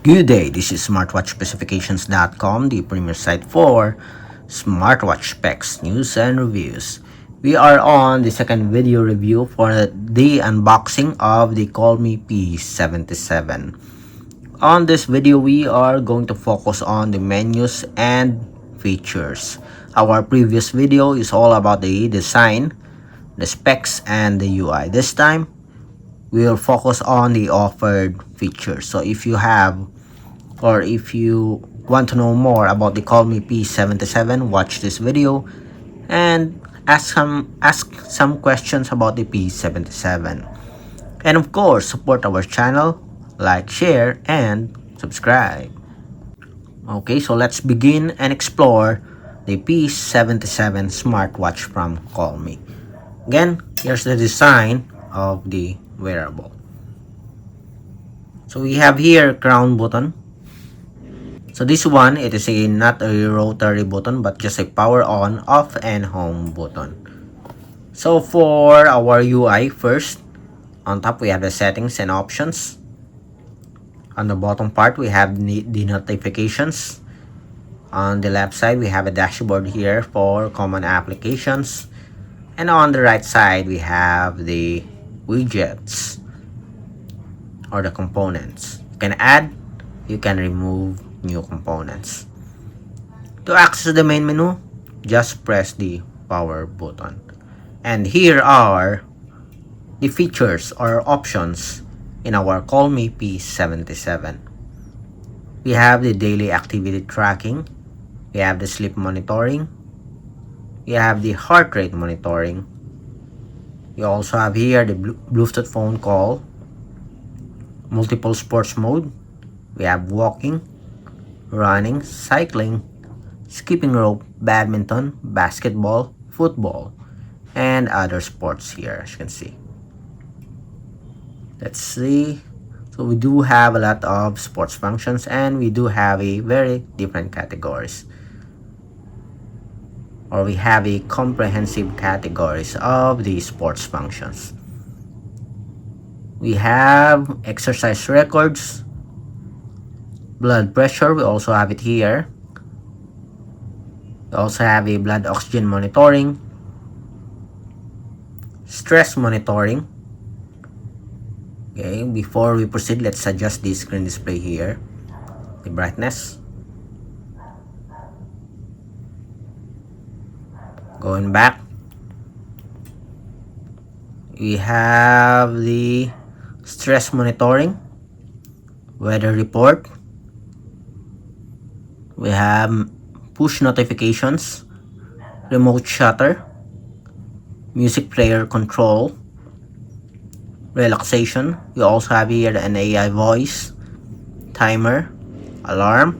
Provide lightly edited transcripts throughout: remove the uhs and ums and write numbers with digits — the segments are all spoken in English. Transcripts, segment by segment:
Good day, this is smartwatchspecifications.com, the premier site for smartwatch specs, news, and reviews. We are on the second video review for the unboxing of the Colmi P77. On this video, we are going to focus on the menus and features. Our previous video is all about the design, the specs, and the UI. This time, we'll focus on the offered features. So if you have or if you want to know more about the Colmi P77, watch this video and ask some questions about the P77. And of course, support our channel, like, share, and subscribe. Okay, so let's begin and explore the P77 smartwatch from Colmi. Again, here's the design of the wearable. So we have here crown button. So this one, it is not a rotary button but just a power on, off, and home button. So for our UI first, on top we have the settings and options. On the bottom part we have the notifications. On the left side we have a dashboard here for common applications. And on the right side we have the widgets or the components. You can add, you can remove new components. To access the main menu, just press the power button. And here are the features or options in our Colmi P77. We have the daily activity tracking, we have the sleep monitoring, we have the heart rate monitoring, we also have here the Bluetooth phone call, multiple sports mode, we have walking, running, cycling, skipping rope, badminton, basketball, football, and other sports here, as you can see. Let's see. So we do have a lot of sports functions and we do have a very different categories. Or we have a comprehensive categories of the sports functions. We have exercise records, blood pressure, we also have it here. We also have a blood oxygen monitoring, stress monitoring. Okay, before we proceed, let's adjust the screen display here, the brightness. Going back, we have the stress monitoring, weather report, we have push notifications, remote shutter, music player control, relaxation. We also have here an AI voice, timer, alarm,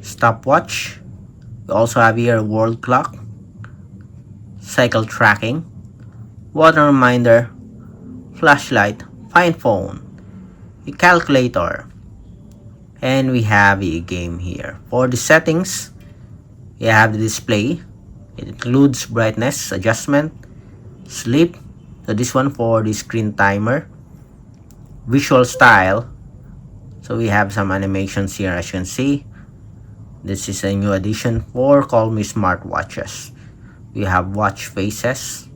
stopwatch. We also have here a world clock, cycle tracking, water reminder, flashlight, find phone, a calculator, and we have a game here. For the settings, we have the display. It includes brightness adjustment, sleep, so this one for the screen timer, visual style. So we have some animations here, as you can see. This is a new addition for Colmi smartwatches. We have watch faces.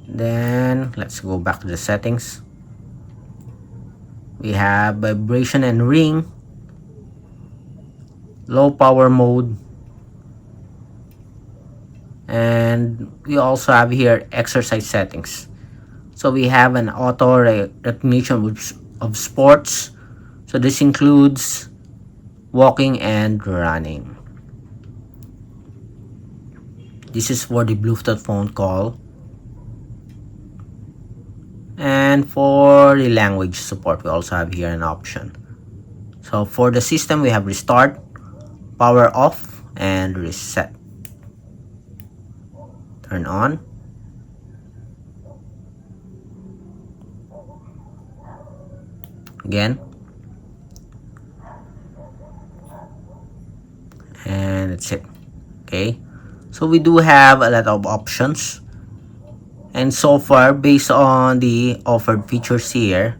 Then let's go back to the settings. We have vibration and ring, low power mode, and we also have here exercise settings. So we have an auto recognition of sports. So this includes walking and running. This is for the Bluetooth phone call. And for the language support, we also have here an option. So for the system, we have restart, power off, and reset. Turn on. Again. And that's it. Okay. So we do have a lot of options. And so far, based on the offered features here,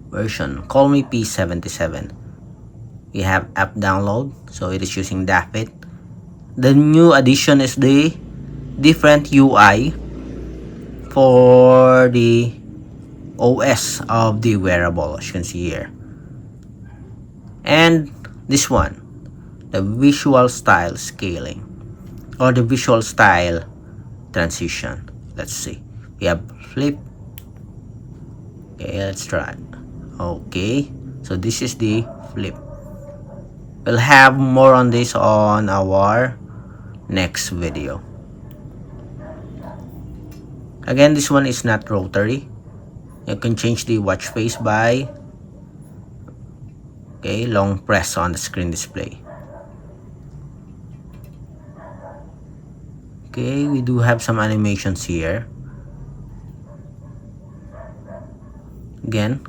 version Colmi P77, we have app download, so it is using Dapit. The new addition is the different UI for the OS of the wearable, as you can see here. And this one, the visual style scaling or the visual style transition. Let's see, we have flip. Okay, let's try. Okay, so this is the flip. We'll have more on this on our next video. Again, this one is not rotary. You can change the watch face by long press on the screen display. Okay, we do have some animations here. Again,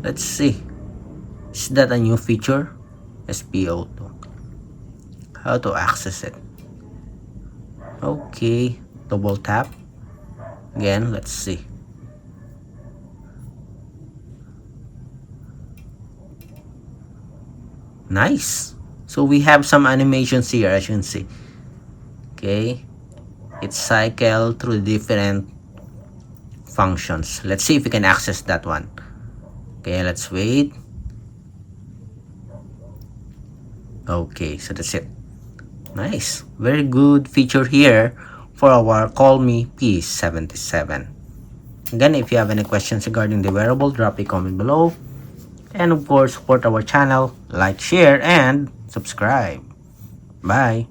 let's see, is that a new feature? SPO2. How to access it? Okay, double tap. Again, let's see. Nice. So we have some animations here, as you can see. Okay, it's cycled through different functions. Let's see if we can access that one. Okay, let's wait. Okay, so that's it. Nice, very good feature here for our Colmi P77. Again, if you have any questions regarding the wearable, drop a comment below. And of course, support our channel, like, share, and subscribe. Bye.